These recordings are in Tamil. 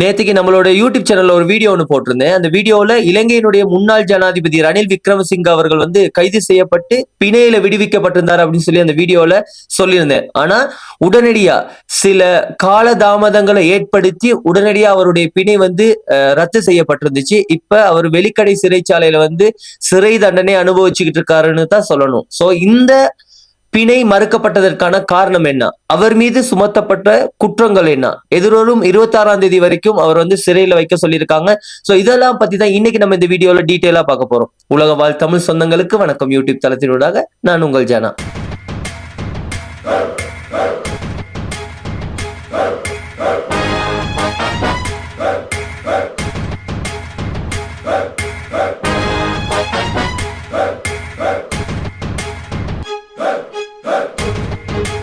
நேத்துக்கு நம்மளோட யூடியூப் சேனல்ல ஒரு வீடியோ ஒன்று போட்டிருந்தேன். அந்த வீடியோல இலங்கையினுடைய முன்னாள் ஜனாதிபதி ரணில் விக்ரமசிங்க அவர்கள் வந்து கைது செய்யப்பட்டு பிணையில விடுவிக்கப்பட்டிருந்தார் அப்படின்னு சொல்லி அந்த வீடியோல சொல்லியிருந்தேன். ஆனா உடனடியா சில கால தாமதங்களை ஏற்படுத்தி உடனடியா அவருடைய பிணை வந்து ரத்து செய்யப்பட்டிருந்துச்சு. இப்ப அவர் வெளிக்கடை சிறைச்சாலையில வந்து சிறை தண்டனை அனுபவிச்சுக்கிட்டு இருக்காருன்னு தான் சொல்லணும். சோ இந்த பிணை மறுக்கப்பட்டதற்கான காரணம் என்ன, அவர் மீது சுமத்தப்பட்ட குற்றங்கள் என்ன, எதிர்வரும் 26ஆம் தேதி வரைக்கும் அவர் வந்து சிறையில வைக்க சொல்லியிருக்காங்க. சோ இதெல்லாம் பத்தி தான் இன்னைக்கு நம்ம இந்த வீடியோல டீட்டெயிலா பார்க்க போறோம். உலக வாழ் தமிழ் சொந்தங்களுக்கு வணக்கம். யூடியூப் தளத்தினூடாக நான் உங்கள் ஜனா.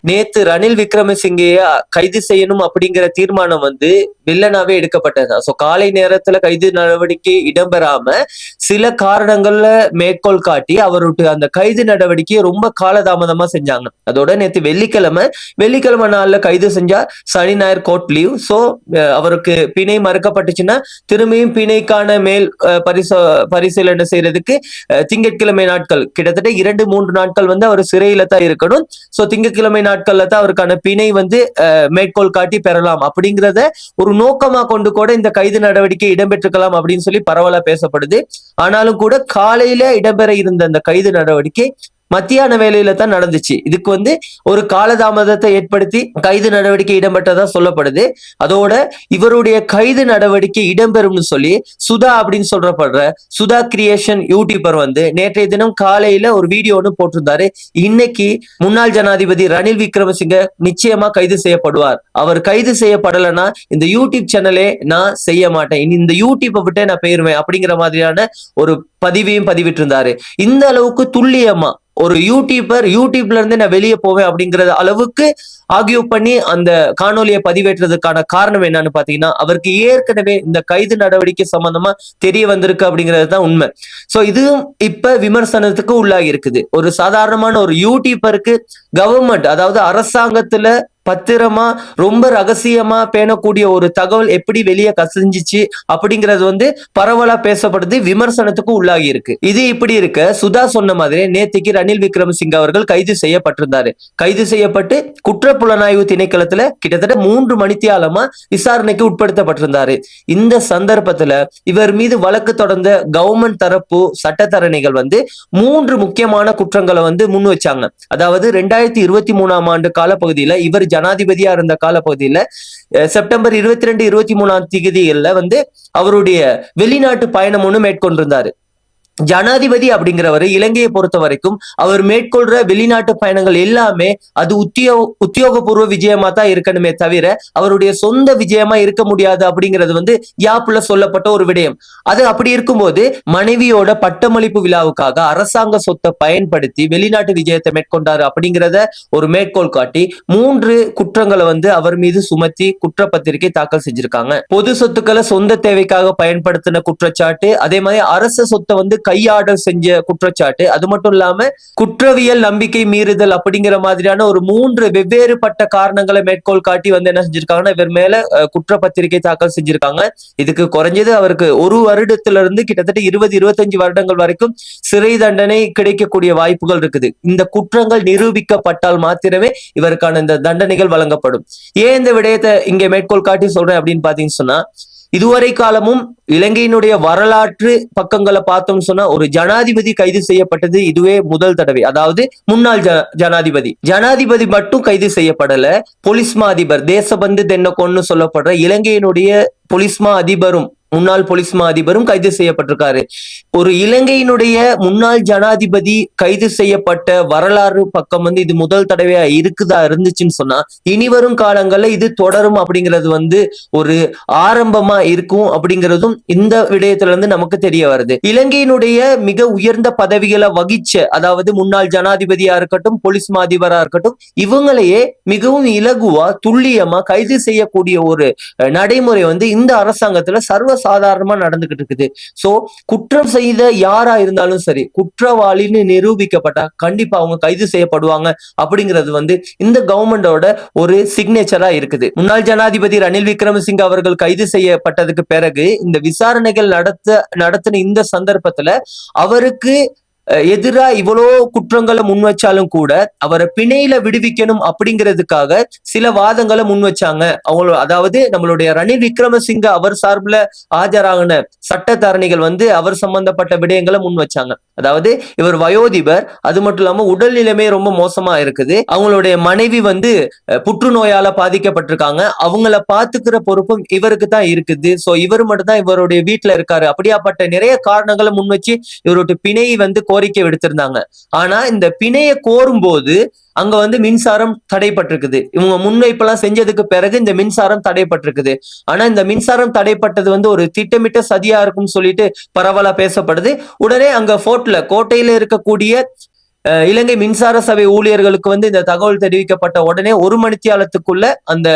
நேத்து ரணில் விக்ரமசிங்கைய கைது செய்யணும் அப்படிங்கிற தீர்மானம் வந்து வில்லனாவே எடுக்கப்பட்டது. சோ காலை நேரத்துல கைது நடவடிக்கை இடம்பெறாம சில காரணங்கள்ல மேற்கோள் காட்டி அவருடைய அந்த கைது நடவடிக்கையை ரொம்ப காலதாமதமா செஞ்சாங்க. அதோட நேத்து வெள்ளிக்கிழமை நாள்ல கைது செஞ்சா சனி ஞாயிறு கோர்ட் லீவ். சோ அவருக்கு பிணை மறுக்கப்பட்டுச்சுன்னா திரும்பியும் பிணைக்கான மேல் பரிசீலனை செய்யறதுக்கு திங்கட்கிழமை நாட்கள் கிட்டத்தட்ட 2-3 நாட்கள் வந்து அவர் சிறையில தான் இருக்கணும். சோ திங்கட்கிழமை நாட்கள்ல தான் அவருக்கான பிணை வந்து மேற்கோள் காட்டி பெறலாம் அப்படிங்கிறத ஒரு நோக்கமா கொண்டு கூட இந்த கைது நடவடிக்கை இடம்பெற்றிருக்கலாம் அப்படின்னு சொல்லி பரவலா பேசப்படுது. ஆனாலும் கூட காலையில இடம்பெற இருந்த அந்த கைது நடவடிக்கை மத்தியான வேலையில தான் நடந்துச்சு. இதுக்கு வந்து ஒரு காலதாமதத்தை ஏற்படுத்தி கைது நடவடிக்கை இடம்பெற்றதா சொல்லப்படுது. அதோட இவருடைய கைது நடவடிக்கை இடம்பெறும்னு சொல்லி சுதா அப்படின்னு சொல்றப்படுற சுதா கிரியேஷன் யூடியூபர் வந்து நேற்றைய தினம் காலையில ஒரு வீடியோ ஒன்று போட்டிருந்தாரு. இன்னைக்கு முன்னாள் ஜனாதிபதி ரணில் விக்ரமசிங்க நிச்சயமா கைது செய்யப்படுவார், அவர் கைது செய்யப்படலைன்னா இந்த யூடியூப் சேனலே நான் செய்ய மாட்டேன், இந்த யூடியூப்பை விட்டு நான் போயிருவேன் அப்படிங்கிற மாதிரியான ஒரு பதிவையும் பதிவிட்டிருந்தாரு. இந்த அளவுக்கு துல்லியமா ஒரு யூடியூப்ல இருந்து நான் வெளியே போவேன் அப்படிங்கிற அளவுக்கு ஆர்கியூ பண்ணி அந்த காணொலியை பதிவேற்றதுக்கான காரணம் என்னன்னு பாத்தீங்கன்னா, அவருக்கு ஏற்கனவே இந்த கைது நடவடிக்கை சம்பந்தமா தெரிய வந்திருக்கு அப்படிங்கிறது தான் உண்மை. சோ இதுவும் இப்ப விமர்சனத்துக்கு உள்ளாகி இருக்குது. ஒரு சாதாரணமான ஒரு யூடியூபருக்கு கவர்மெண்ட், அதாவது அரசாங்கத்துல பத்திரமா ரொம்ப ரகசியமா பேணக்கூடிய ஒரு தகவல் எப்படி வெளியே கசிஞ்சிச்சு அப்படிங்கிறது வந்து பரவலா பேசப்படுது, விமர்சனத்துக்கு உள்ளாகி இருக்கு. இது இப்படி இருக்க சுதா சொன்ன மாதிரி நேத்திக்கு ரணில் விக்ரமசிங்க அவர்கள் கைது செய்யப்பட்டிருந்தாரு. கைது செய்யப்பட்டு குற்றப்புலனாய்வு திணைக்களத்துல கிட்டத்தட்ட 3 மணித்தியாலமா விசாரணைக்கு உட்படுத்தப்பட்டிருந்தாரு. இந்த சந்தர்ப்பத்துல இவர் மீது வழக்கு தொடர்ந்த கவர்மெண்ட் தரப்பு சட்டத்தரணிகள் வந்து 3 முக்கியமான குற்றங்களை வந்து முன் வச்சாங்க. அதாவது 2023ஆம் ஆண்டு காலப்பகுதியில இவர் ஜனாதிபதியா இருந்த காலப்பகுதியில செப்டம்பர் 22-23ஆம் தேதியில வந்து அவருடைய வெளிநாட்டு பயணம் ஒண்ணு மேற்கொண்டிருந்தாரு. ஜனாதிபதி அப்படிங்கிறவர் இலங்கையை பொறுத்த வரைக்கும் அவர் மேற்கொள்ற வெளிநாட்டு பயணங்கள் எல்லாமே அது உத்தியோகபூர்வ விஜயமா தான் இருக்கணுமே தவிர அவருடைய சொந்த விஜயமா இருக்க முடியாது அப்படிங்கிறது வந்து யாப்புல சொல்லப்பட்ட ஒரு விடயம். அது அப்படி இருக்கும்போது மனைவியோட பட்டமளிப்பு விழாவுக்காக அரசாங்க சொத்தை பயன்படுத்தி வெளிநாட்டு விஜயத்தை மேற்கொண்டாரு அப்படிங்கிறத ஒரு மேற்கோள் காட்டி 3 குற்றங்களை வந்து அவர் மீது சுமத்தி குற்றப்பத்திரிகை தாக்கல் செஞ்சிருக்காங்க. பொது சொத்துக்களை சொந்த தேவைக்காக பயன்படுத்தின குற்றச்சாட்டு, அதே மாதிரி அரச சொத்தை வந்து கையாடல் செஞ்ச குற்றச்சாட்டு, அது மட்டும் இல்லாம குற்றவியல் நம்பிக்கை மீறுதல் அப்படிங்கிற மாதிரியான ஒரு 3 வெவ்வேறுபட்ட காரணங்களை மேற்கோள் காட்டி வந்து என்ன செஞ்சிருக்காங்கன்னா இவர் மேல குற்றப்பத்திரிகை தாக்கல் செஞ்சிருக்காங்க. இதுக்கு குறைஞ்சது அவருக்கு 1 வருடத்திலிருந்து கிட்டத்தட்ட 20-25 வருடங்கள் வரைக்கும் சிறை தண்டனை கிடைக்கக்கூடிய வாய்ப்புகள் இருக்குது. இந்த குற்றங்கள் நிரூபிக்கப்பட்டால் மாத்திரமே இவருக்கான இந்த தண்டனைகள் வழங்கப்படும். ஏன் இந்த விடயத்தை இங்க மேற்கோள் காட்டி சொல்றேன் அப்படின்னு பாத்தீங்கன்னு சொன்னா, இதுவரை காலமும் இலங்கையினுடைய வரலாற்று பக்கங்களை பார்த்தோம்னு சொன்னா ஒரு ஜனாதிபதி கைது செய்யப்பட்டது இதுவே முதல் தடவை. அதாவது முன்னாள் ஜனாதிபதி மட்டும் கைது செய்யப்படல, பொலிஸ்மா அதிபர் தேசபந்து தென்னகோன்னு சொல்லப்படுற இலங்கையினுடைய பொலிஸ்மா அதிபரும் முன்னாள் பொலிஸ்மா அதிபரும் கைது செய்யப்பட்டிருக்காரு. ஒரு இலங்கையினுடைய முன்னாள் ஜனாதிபதி கைது செய்யப்பட்ட வரலாறு பக்கம் வந்து இது முதல் தடவையா இருந்துச்சுன்னு சொன்னா இனி வரும் காலங்கள்ல இது தொடரும் அப்படிங்கிறது வந்து ஒரு ஆரம்பமா இருக்கும் அப்படிங்கிறதும் இந்த விடயத்துல இருந்து நமக்கு தெரிய வருது. இலங்கையினுடைய மிக உயர்ந்த பதவிகளை வகிச்ச, அதாவது முன்னாள் ஜனாதிபதியா இருக்கட்டும் பொலிஸ்மா அதிபரா இருக்கட்டும், இவங்களையே மிகவும் இலகுவா துல்லியமா கைது செய்யக்கூடிய ஒரு நடைமுறை வந்து இந்த அரசாங்கத்துல சர்வ சர்வசாதாரணமா நடந்துகிட்டு இருக்குது. சோ குற்றம் செய்த யாரா இருந்தாலும் சரி, குற்றவாளின்னு நிரூபிக்கப்பட்டா கண்டிப்பா அவங்க கைது செய்யப்படுவாங்க அப்படிங்கிறது வந்து இந்த கவர்மெண்டோட ஒரு சிக்னேச்சரா இருக்குது. முன்னாள் ஜனாதிபதி ரணில் விக்ரமசிங்க அவர்கள் கைது செய்யப்பட்டதுக்கு பிறகு இந்த விசாரணைகள் நடத்தின இந்த சந்தர்ப்பத்துல அவருக்கு எதிரா இவ்வளோ குற்றங்களை முன் வச்சாலும் கூட அவரை பிணையில விடுவிக்கணும் அப்படிங்கிறதுக்காக சில வாதங்களை முன் வச்சாங்க. அவங்க அதாவது நம்மளுடைய ரணில் விக்ரமசிங்க அவர் சார்பில் ஆஜராகின சட்டத்தரணிகள் வந்து அவர் சம்பந்தப்பட்ட விடயங்களை முன் வச்சாங்க. அதாவது இவர் வயோதிபர், அது மட்டும் இல்லாம உடல் நிலைமை ரொம்ப மோசமா இருக்குது, அவங்களுடைய மனைவி வந்து புற்றுநோயால பாதிக்கப்பட்டிருக்காங்க, அவங்கள பாத்துக்கிற பொறுப்பும் இவருக்கு தான் இருக்குது. சோ இவர் மட்டும் தான் இவருடைய வீட்டுல இருக்காரு, அப்படியாப்பட்ட நிறைய காரணங்களை முன் வச்சு இவருடைய பிணை வந்து கோரிக்கை விடுத்திருந்தாங்க. ஆனா இந்த பிணைய கோரும் போது அங்க வந்து மின்சாரம் தடைப்பட்டிருக்குது. இவங்க முன்வைப்பெல்லாம் செஞ்சதுக்கு பிறகு இந்த மின்சாரம் தடைப்பட்டிருக்குது. ஆனா இந்த மின்சாரம் தடைப்பட்டது வந்து ஒரு திட்டமிட்ட சதியா இருக்கும்னு சொல்லிட்டு பரவலா பேசப்படுது. உடனே அங்க கோட்டையில இருக்கக்கூடிய இலங்கை மின்சார சபை ஊழியர்களுக்கு வந்து இந்த தகவல் தெரிவிக்கப்பட்ட உடனே 1 மணித்தியாலத்துக்குள்ள அந்த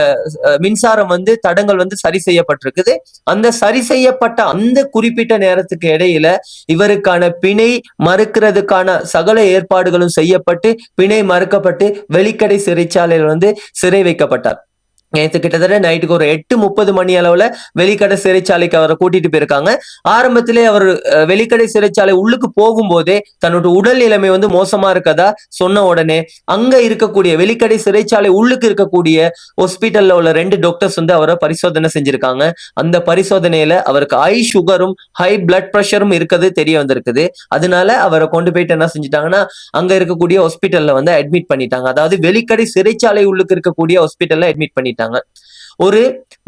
மின்சாரம் வந்து தடங்கள் வந்து சரி செய்யப்பட்டிருக்குது. அந்த சரி செய்யப்பட்ட அந்த குறிப்பிட்ட நேரத்துக்கு இடையில இவருக்கான பிணை மறுக்கிறதுக்கான சகல ஏற்பாடுகளும் செய்யப்பட்டு பிணை மறுக்கப்பட்டு வெலிக்கடை சிறைச்சாலையில் வந்து சிறை வைக்கப்பட்டார். நேற்று கிட்டத்தட்ட நைட்டுக்கு ஒரு 8:30 மணி அளவுல வெலிக்கடை சிறைச்சாலைக்கு அவரை கூட்டிட்டு போயிருக்காங்க. ஆரம்பத்திலே அவர் வெலிக்கடை சிறைச்சாலை உள்ளுக்கு போகும்போதே தன்னோட உடல் நிலைமை வந்து மோசமா இருக்கதா சொன்ன உடனே அங்க இருக்கக்கூடிய வெலிக்கடை சிறைச்சாலை உள்ளுக்கு இருக்கக்கூடிய ஹாஸ்பிட்டல்ல உள்ள 2 டாக்டர்ஸ் வந்து அவரை பரிசோதனை செஞ்சிருக்காங்க. அந்த பரிசோதனையில அவருக்கு ஹை சுகரும் ஹை பிளட் பிரஷரும் இருக்கிறது தெரிய வந்திருக்குது. அதனால அவரை கொண்டு போயிட்டு என்ன செஞ்சுட்டாங்கன்னா அங்க இருக்கக்கூடிய ஹாஸ்பிட்டல்ல வந்து அட்மிட் பண்ணிட்டாங்க. அதாவது வெலிக்கடை சிறைச்சாலை உள்ளுக்கு இருக்கக்கூடிய ஹாஸ்பிட்டல்ல அட்மிட் பண்ணிட்டாங்க. ஒரு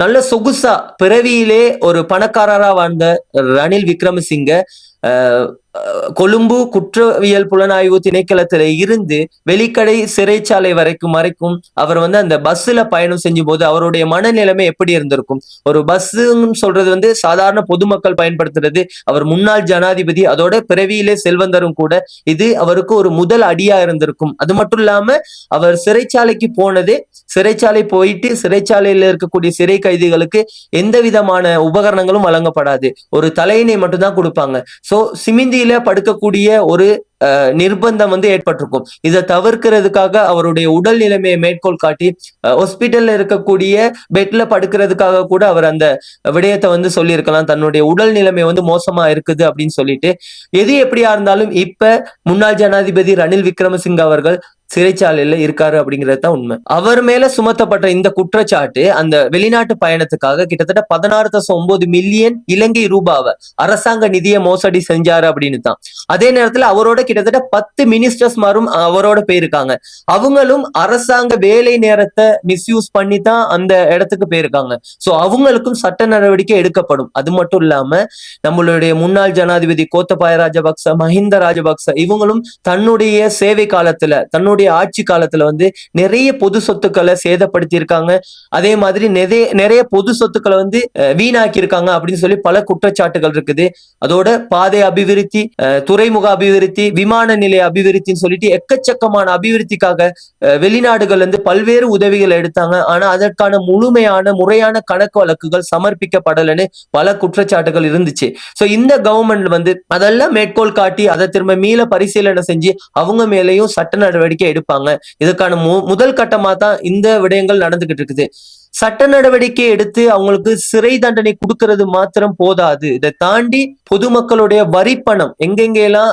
நல்ல சொகுசா பிறவியிலே ஒரு பணக்காரரா வாழ்ந்த ரணில் விக்ரமசிங்க கொழும்பு குற்றவியல் புலனாய்வு திணைக்களத்துல இருந்து வெலிக்கடை சிறைச்சாலை வரைக்கும் அவர் வந்து அந்த பஸ்ல பயணம் செஞ்சும் போது அவருடைய மனநிலைமை எப்படி இருந்திருக்கும்? ஒரு பஸ்ன்னு சொல்றது வந்து சாதாரண பொதுமக்கள் பயன்படுத்துறது. அவர் முன்னாள் ஜனாதிபதி, அதோட பிறவியிலே செல்வந்தரும் கூட. இது அவருக்கு ஒரு முதல் அடியா இருந்திருக்கும். அது மட்டும் இல்லாம அவர் சிறைச்சாலைக்கு போனது, சிறைச்சாலை போயிட்டு சிறைச்சாலையில இருக்கக்கூடிய சிறை கைதிகளுக்கு எந்த விதமான உபகரணங்களும் வழங்கப்படாது, ஒரு தலையினை மட்டும்தான் கொடுப்பாங்க. சோ சிமிந்தியில படுக்கக்கூடிய ஒரு நிர்பந்தம் வந்து ஏற்பட்டிருக்கும். இதை தவிர்க்கிறதுக்காக அவருடைய உடல் நிலைமையை மேற்கோள் காட்டி ஹாஸ்பிட்டல்ல இருக்கக்கூடிய பெட்ல படுக்கிறதுக்காக கூட அவர் அந்த விடயத்தை வந்து சொல்லியிருக்கலாம், தன்னுடைய உடல் நிலைமை வந்து மோசமா இருக்குது அப்படின்னு சொல்லிட்டு. எது எப்படியா இருந்தாலும் இப்ப முன்னாள் ஜனாதிபதி ரணில் விக்ரமசிங்க அவர்கள் சிறைச்சாலையில இருக்காரு அப்படிங்கிறது தான் உண்மை. அவர் மேல சுமத்தப்பட்ட இந்த குற்றச்சாட்டு அந்த வெளிநாட்டு பயணத்துக்காக கிட்டத்தட்ட 16.9 மில்லியன் இலங்கை ரூபாவை அரசாங்க நிதியை மோசடி செஞ்சாரு அப்படின்னு தான். அதே நேரத்துல அவரோட கிட்டத்தட்ட 10 மினிஸ்டர்ஸ் மாரும் அவரோட போயிருக்காங்க. அவங்களும் அரசாங்க வேலை நேரத்தை மிஸ்யூஸ் பண்ணி தான் அந்த இடத்துக்கு போயிருக்காங்க. சோ அவங்களுக்கும் சட்ட நடவடிக்கை எடுக்கப்படும். அது மட்டும் இல்லாம நம்மளுடைய முன்னாள் ஜனாதிபதி கோத்தபாய ராஜபக்ச, மஹிந்த ராஜபக்ச இவங்களும் தன்னுடைய சேவை காலத்துல, தன்னுடைய ஆட்சி காலத்துல வந்து நிறைய பொது சொத்துக்களை சேதப்படுத்தி இருக்காங்க. அதே மாதிரி நிறைய பொது சொத்துக்களை வந்து வீணாக்கி இருக்காங்க அப்படின்னு சொல்லி பல குற்றச்சாட்டுகள் இருக்குது. அதோட பாதை அபிவிருத்தி, துறைமுக அபிவிருத்தி, விமான நிலைய அபிவிருத்தின்னு சொல்லிட்டு எக்கச்சக்கமான அபிவிருத்திக்காக வெளிநாடுகள் வந்து பல்வேறு உதவிகள் எடுத்தாங்க. ஆனா அதற்கான முறையான கணக்கு வழக்குகள் சமர்ப்பிக்கப்படலன்னு பல குற்றச்சாட்டுகள் இருந்துச்சு. சோ இந்த கவர்மெண்ட் வந்து அதெல்லாம் மேற்கோள் காட்டி அதை திரும்ப மீள பரிசீலனை செஞ்சு அவங்க மேலேயும் சட்ட நடவடிக்கை எடுப்பாங்க. இதுக்கான முதல் கட்டமா தான் இந்த விடயங்கள் நடந்துகிட்டு இருக்குது. சட்ட நடவடிக்கை எடுத்து அவங்களுக்கு சிறை தண்டனை கொடுக்கிறது மாத்திரம் போதாது. இதை தாண்டி பொதுமக்களுடைய வரி பணம் எங்கெங்கெல்லாம்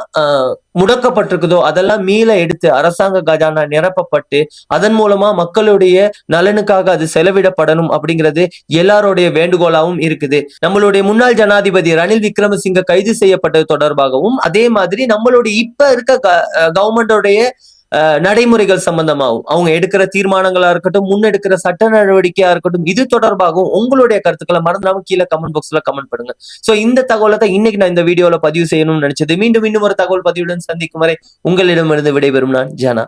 முடக்கப்பட்டிருக்குதோ அதெல்லாம் மீள எடுத்து அரசாங்க கஜானா நிரப்பப்பட்டு அதன் மூலமா மக்களுடைய நலனுக்காக அது செலவிடப்படணும் அப்படிங்கிறது எல்லாருடைய வேண்டுகோளாகவும் இருக்குது. நம்மளுடைய முன்னாள் ஜனாதிபதி ரணில் விக்ரமசிங்க கைது செய்யப்பட்டது தொடர்பாகவும், அதே மாதிரி நம்மளுடைய இப்ப இருக்க கவர்மெண்டோடைய நடைமுறைகள் சம்பந்தமாகவும், அவங்க எடுக்கிற தீர்மானங்களா இருக்கட்டும், முன்னெடுக்கிற சட்ட நடவடிக்கையா இருக்கட்டும், இது தொடர்பாகவும் உங்களுடைய கருத்துக்களை மறந்துடாம கீழே கமெண்ட் பாக்ஸ்ல கமெண்ட் பண்ணுங்க. சோ இந்த தகவலை தான் இன்னைக்கு நான் இந்த வீடியோல பதிவு செய்யணும்னு நினைச்சது. மீண்டும் ஒரு தகவல் பதிவுடன் சந்திக்கும் வரை உங்களிடமிருந்து விடைபெறும் நான் ஜானா.